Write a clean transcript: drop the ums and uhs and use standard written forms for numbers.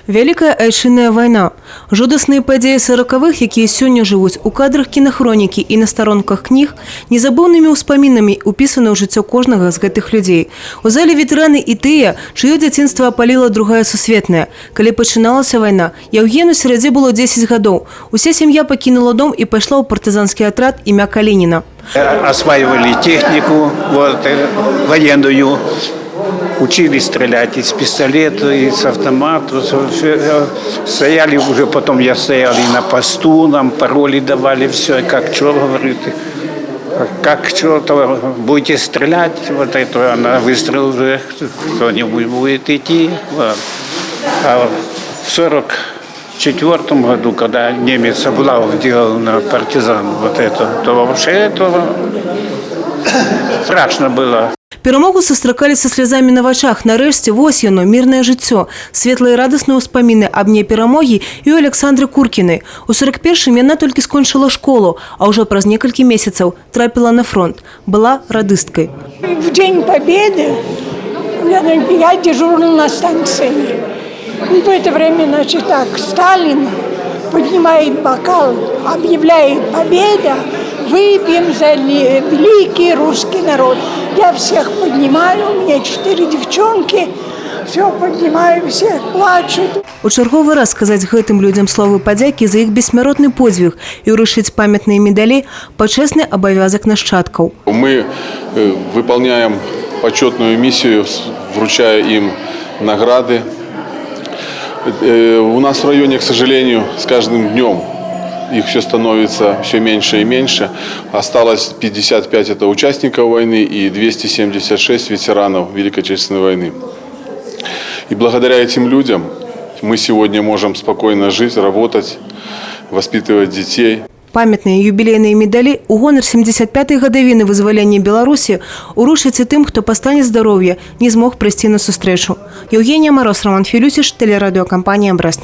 Вялікая айчынная вайна. Жудасныя падзеі 40-х, якія сёння жывуць у кадрах кінахронікі і на старонках кніг, незабыўнымі ўспамінамі упісаны ў жыццё кожнага з гэтых людзей. У зале ветэраны і тыя, чыё дзяцінства апаліла Другая сусветная. Калі пачыналася вайна, Яўгену Серадзе было 10 гадоў. Уся сям'я пакінула дом і пайшла ў партызанскі атрад імя Калініна. Осваивали технику военную, учились стрелять из пистолета, из автомата. Стояли уже, потом я стоял и на посту, нам пароли давали, все, как черт говорит, как черт, будете стрелять, вот это, на выстрел уже кто-нибудь будет идти. Вот. А в 1944 году, когда немец облаву делал на партизан, вот это, то вообще это страшно было. Перамогу сустракалі са слязамі на вачах. Нарэшце, вось яно, мірнае жыццё. Светлыя і радасныя ўспаміны аб дне перамогі і ў Александры Куркінай. У 41-м яна толькі скончыла школу, а ўжо праз некалькі месяцаў трапіла на фронт. Была радысткай. В День Победы я дежурила на станции. И в это время, значит, так, Сталин поднимает бокал, объявляет победа, выпьем за великий русский народ. Я всех поднимаю, у меня 4 девчонки, все поднимаю, всех плачут. У чарговы раз сказаць гэтым людзям словы падзякі за іх бессмяротны подзвіг і ўручыць памятныя медалі – пачэсны абавязак нашчадкаў. Мы выполняем почетную миссию, вручая им награды. У нас в районе, к сожалению, с каждым днем их все становится все меньше и меньше. Осталось 55 это участников войны и 276 ветеранов Великой Отечественной войны. И благодаря этим людям мы сегодня можем спокойно жить, работать, воспитывать детей. Памятныя юбілейныя медалі у гонар 75-й гадавіны вызвалення Беларусі уручаць і тым, хто па стане здароўя не змог прыйсці на сустрэчу. Евгения Мороз, Роман Филюсиш, телерадиокомпания «Брест».